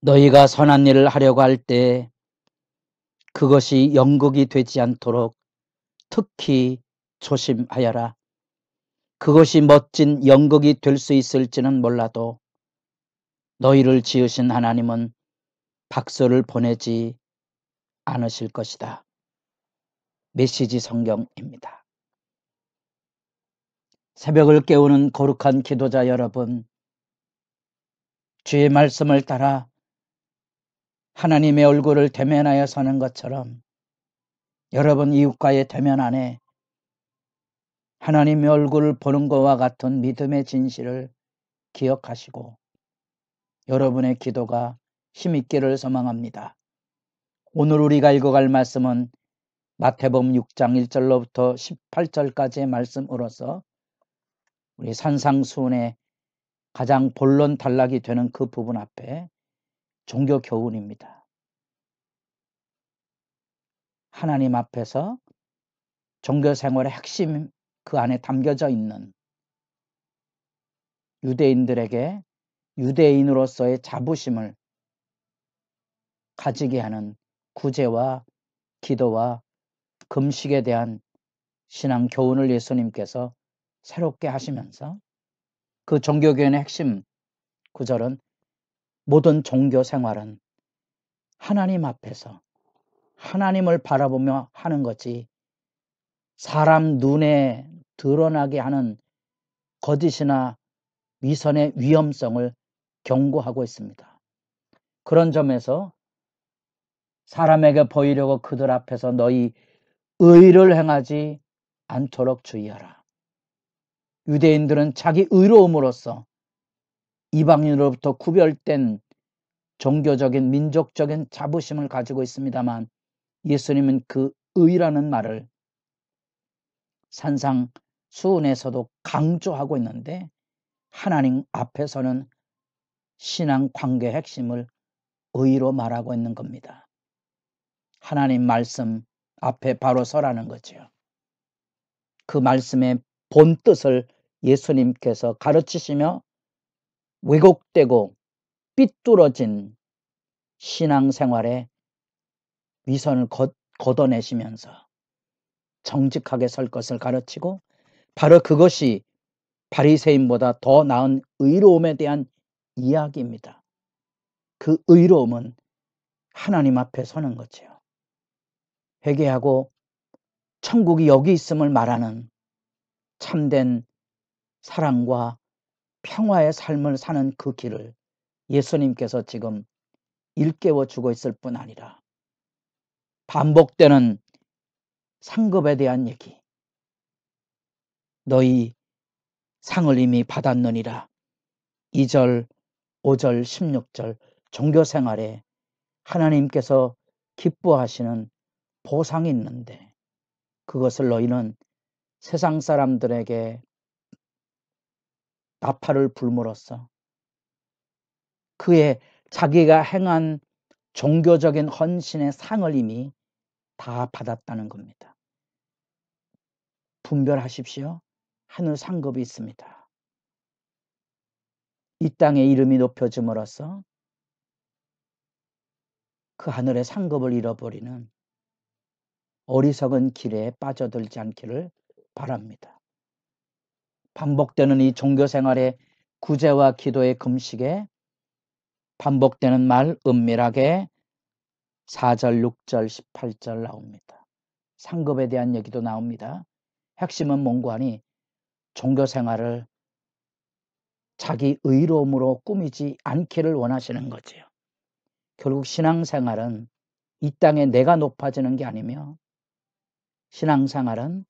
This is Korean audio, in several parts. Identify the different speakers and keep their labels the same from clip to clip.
Speaker 1: 너희가 선한 일을 하려고 할 때 그것이 연극이 되지 않도록 특히 조심하여라. 그것이 멋진 연극이 될 수 있을지는 몰라도 너희를 지으신 하나님은 박수를 보내지 않으실 것이다. 메시지 성경입니다. 새벽을 깨우는 거룩한 기도자 여러분, 주의 말씀을 따라 하나님의 얼굴을 대면하여 서는 것처럼 여러분 이웃과의 대면 안에 하나님의 얼굴을 보는 것과 같은 믿음의 진실을 기억하시고 여러분의 기도가 힘있기를 소망합니다. 오늘 우리가 읽어갈 말씀은 마태복음 6장 1절로부터 18절까지의 말씀으로서 우리 산상수훈의 가장 본론 단락이 되는 그 부분 앞에 종교 교훈입니다. 하나님 앞에서 종교 생활의 핵심 그 안에 담겨져 있는 유대인들에게 유대인으로서의 자부심을 가지게 하는 구제와 기도와 금식에 대한 신앙 교훈을 예수님께서 새롭게 하시면서 그 종교교훈의 핵심 구절은 모든 종교 생활은 하나님 앞에서 하나님을 바라보며 하는 거지 사람 눈에 드러나게 하는 거짓이나 위선의 위험성을 경고하고 있습니다. 그런 점에서 사람에게 보이려고 그들 앞에서 너희 의를 행하지 않도록 주의하라. 유대인들은 자기 의로움으로써 이방인으로부터 구별된 종교적인 민족적인 자부심을 가지고 있습니다만 예수님은 그 의라는 말을 산상수훈에서도 강조하고 있는데 하나님 앞에서는 신앙 관계의 핵심을 의로 말하고 있는 겁니다. 하나님 말씀 앞에 바로 서라는 거죠. 그 말씀의 본 뜻을 예수님께서 가르치시며 왜곡되고 삐뚤어진 신앙생활에 위선을 걷어내시면서 정직하게 설 것을 가르치고 바로 그것이 바리새인보다 더 나은 의로움에 대한 이야기입니다. 그 의로움은 하나님 앞에 서는 거죠. 회개하고 천국이 여기 있음을 말하는 참된 사랑과 평화의 삶을 사는 그 길을 예수님께서 지금 일깨워 주고 있을 뿐 아니라 반복되는 상급에 대한 얘기, 너희 상을 이미 받았느니라. 2절, 5절, 16절 종교생활에 하나님께서 기뻐하시는 보상이 있는데 그것을 너희는 세상 사람들에게 나팔을 불므로써 그의 자기가 행한 종교적인 헌신의 상을 이미 다 받았다는 겁니다. 분별하십시오. 하늘 상급이 있습니다. 이 땅의 이름이 높여짐으로써 그 하늘의 상급을 잃어버리는 어리석은 길에 빠져들지 않기를 바랍니다. 반복되는 이 종교생활의 구제와 기도의 금식에 반복되는 말 은밀하게 4절, 6절, 18절 나옵니다. 상급에 대한 얘기도 나옵니다. 핵심은 뭔고 하니 종교생활을 자기 의로움으로 꾸미지 않기를 원하시는 거지요. 결국 신앙생활은 이 땅에 내가 높아지는 게 아니며 신앙생활은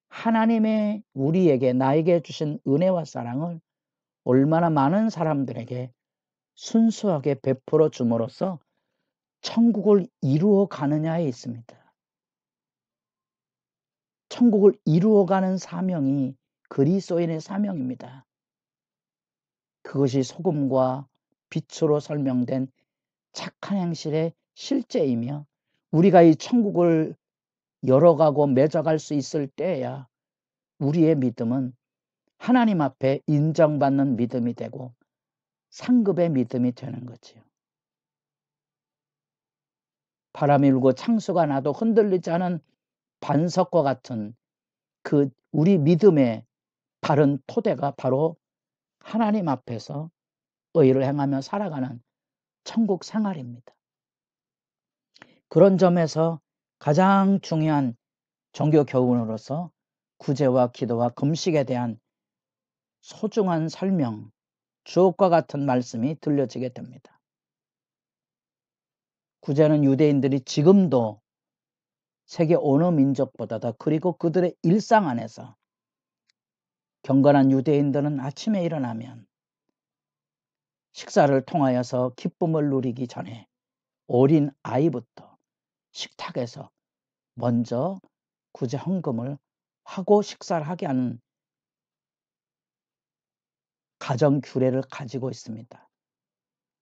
Speaker 1: 하나님의 우리에게 나에게 주신 은혜와 사랑을 얼마나 많은 사람들에게 순수하게 베풀어 줌으로써 천국을 이루어 가느냐에 있습니다. 천국을 이루어가는 사명이 그리스도인의 사명입니다. 그것이 소금과 빛으로 설명된 착한 행실의 실제이며 우리가 이 천국을 열어가고 맺어갈 수 있을 때야 우리의 믿음은 하나님 앞에 인정받는 믿음이 되고 상급의 믿음이 되는 거지요. 바람이 불고 창수가 나도 흔들리지 않은 반석과 같은 그 우리 믿음의 바른 토대가 바로 하나님 앞에서 의를 행하며 살아가는 천국 생활입니다. 그런 점에서 가장 중요한 종교 교훈으로서 구제와 기도와 금식에 대한 소중한 설명, 주옥과 같은 말씀이 들려지게 됩니다. 구제는 유대인들이 지금도 세계 어느 민족보다도, 그리고 그들의 일상 안에서 경건한 유대인들은 아침에 일어나면 식사를 통하여서 기쁨을 누리기 전에 어린 아이부터 식탁에서 먼저 구제 헌금을 하고 식사를 하게 하는 가정 규례를 가지고 있습니다.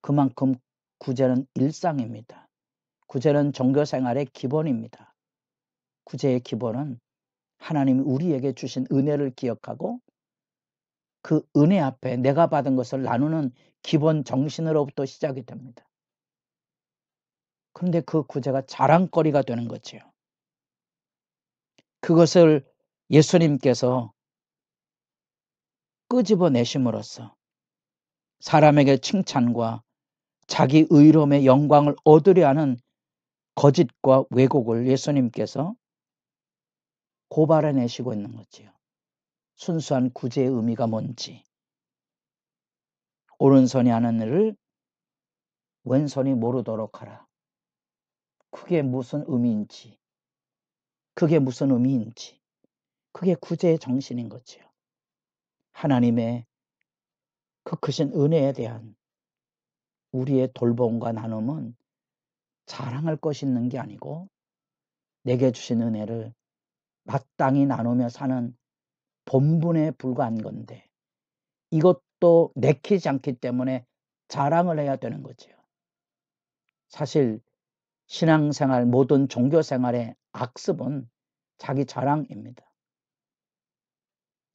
Speaker 1: 그만큼 구제는 일상입니다. 구제는 종교 생활의 기본입니다. 구제의 기본은 하나님이 우리에게 주신 은혜를 기억하고 그 은혜 앞에 내가 받은 것을 나누는 기본 정신으로부터 시작이 됩니다. 그런데 그 구제가 자랑거리가 되는 거죠. 그것을 예수님께서 끄집어내심으로써 사람에게 칭찬과 자기 의로움의 영광을 얻으려 하는 거짓과 왜곡을 예수님께서 고발해내시고 있는 거지요. 순수한 구제의 의미가 뭔지, 오른손이 하는 일을 왼손이 모르도록 하라. 그게 무슨 의미인지, 그게 구제의 정신인 거지요. 하나님의 그 크신 은혜에 대한 우리의 돌봄과 나눔은 자랑할 것이 있는 게 아니고 내게 주신 은혜를 마땅히 나누며 사는 본분에 불과한 건데, 이것도 내키지 않기 때문에 자랑을 해야 되는 거지요. 사실 신앙생활, 모든 종교생활의 악습은 자기 자랑입니다.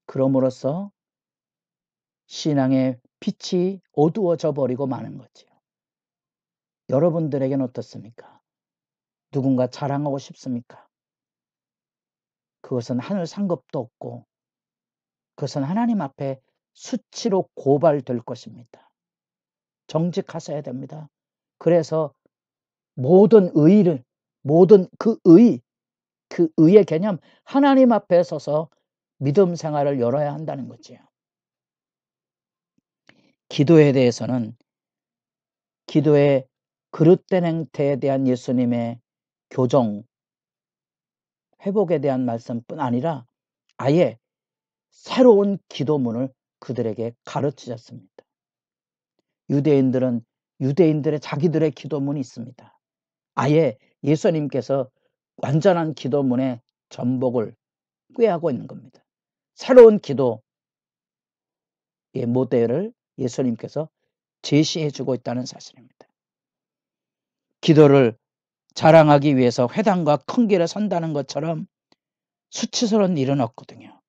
Speaker 1: 그럼으로써 신앙의 빛이 어두워져 버리고 마는 거지요. 여러분들에게는 어떻습니까? 누군가 자랑하고 싶습니까? 그것은 하늘 상급도 없고 그것은 하나님 앞에 수치로 고발될 것입니다. 정직하셔야 됩니다. 그래서 모든 의의를, 모든 그 의의 개념, 하나님 앞에 서서 믿음 생활을 열어야 한다는 거지요. 기도에 대해서는 기도의 그릇된 행태에 대한 예수님의 교정, 회복에 대한 말씀뿐 아니라 아예 새로운 기도문을 그들에게 가르치셨습니다. 유대인들은 유대인들의 자기들의 기도문이 있습니다. 아예 예수님께서 완전한 기도문의 전복을 꾀하고 있는 겁니다. 새로운 기도의 모델을 예수님께서 제시해주고 있다는 사실입니다. 기도를 자랑하기 위해서 회당과 큰 길에 선다는 것처럼 수치스러운 일은 없거든요.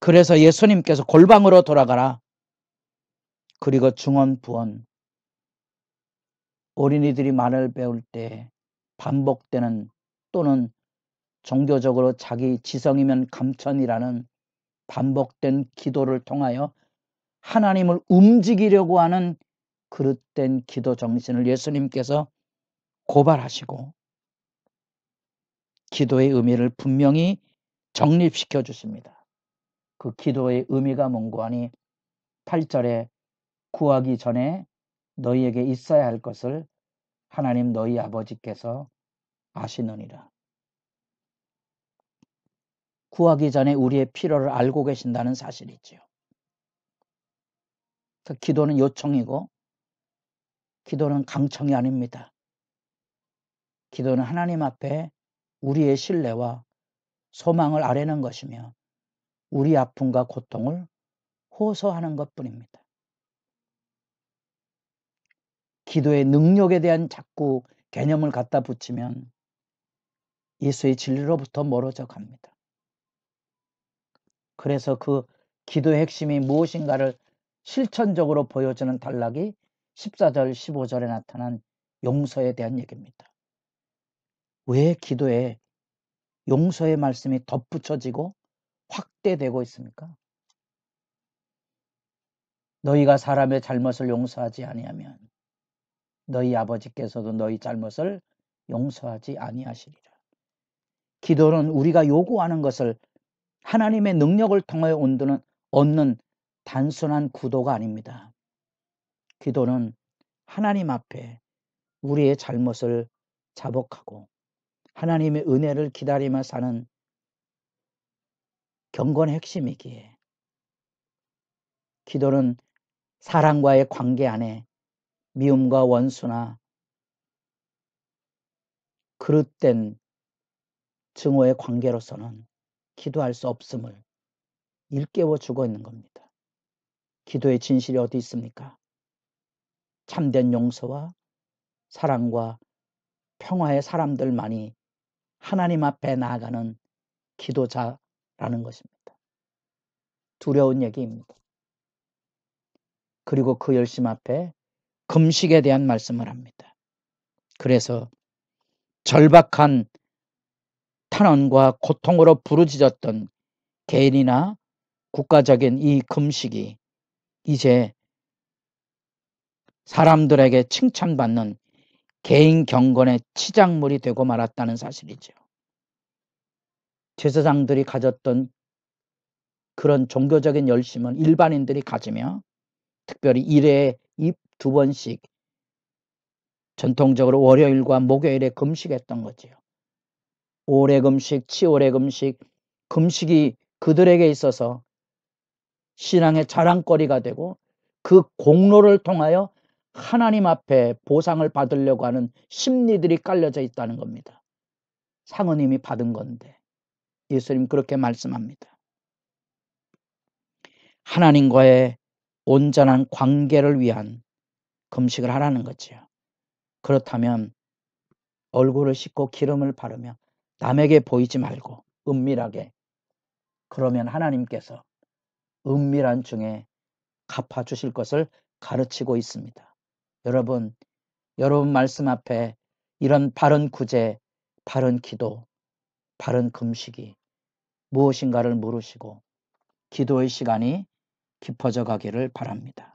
Speaker 1: 그래서 예수님께서 골방으로 돌아가라. 그리고 중언 부언, 어린이들이 말을 배울 때 반복되는, 또는 종교적으로 자기 지성이면 감천이라는 반복된 기도를 통하여 하나님을 움직이려고 하는 그릇된 기도 정신을 예수님께서 고발하시고 기도의 의미를 분명히 정립시켜 주십니다. 그 기도의 의미가 뭔고 하니 8절에 구하기 전에 너희에게 있어야 할 것을 하나님 너희 아버지께서 아시느니라. 구하기 전에 우리의 필요를 알고 계신다는 사실이지요. 기도는 요청이고 기도는 강청이 아닙니다. 기도는 하나님 앞에 우리의 신뢰와 소망을 아뢰는 것이며 우리 아픔과 고통을 호소하는 것뿐입니다. 기도의 능력에 대한 자꾸 개념을 갖다 붙이면 예수의 진리로부터 멀어져 갑니다. 그래서 그 기도의 핵심이 무엇인가를 실천적으로 보여주는 단락이 14절, 15절에 나타난 용서에 대한 얘기입니다. 왜 기도에 용서의 말씀이 덧붙여지고 확대되고 있습니까? 너희가 사람의 잘못을 용서하지 아니하면 너희 아버지께서도 너희 잘못을 용서하지 아니하시리라. 기도는 우리가 요구하는 것을 하나님의 능력을 통하여 얻는 단순한 구도가 아닙니다. 기도는 하나님 앞에 우리의 잘못을 자복하고 하나님의 은혜를 기다리며 사는 경건의 핵심이기에, 기도는 사람과의 관계 안에 미움과 원수나 그릇된 증오의 관계로서는 기도할 수 없음을 일깨워 주고 있는 겁니다. 기도의 진실이 어디 있습니까? 참된 용서와 사랑과 평화의 사람들만이 하나님 앞에 나아가는 기도자라는 것입니다. 두려운 얘기입니다. 그리고 그 열심 앞에 금식에 대한 말씀을 합니다. 그래서 절박한 탄원과 고통으로 부르짖었던 개인이나 국가적인 이 금식이 이제 사람들에게 칭찬받는 개인 경건의 치장물이 되고 말았다는 사실이죠. 제사장들이 가졌던 그런 종교적인 열심은 일반인들이 가지며 특별히 1회에 2번씩 전통적으로 월요일과 목요일에 금식했던 거지요. 오래 금식, 치오래 금식, 금식이 그들에게 있어서 신앙의 자랑거리가 되고 그 공로를 통하여 하나님 앞에 보상을 받으려고 하는 심리들이 깔려져 있다는 겁니다. 상은 이미 받은 건데 예수님 그렇게 말씀합니다. 하나님과의 온전한 관계를 위한 금식을 하라는 거죠. 그렇다면 얼굴을 씻고 기름을 바르며 남에게 보이지 말고 은밀하게, 그러면 하나님께서 은밀한 중에 갚아주실 것을 가르치고 있습니다. 여러분 말씀 앞에 이런 바른 구제, 바른 기도, 바른 금식이 무엇인가를 물으시고 기도의 시간이 깊어져 가기를 바랍니다.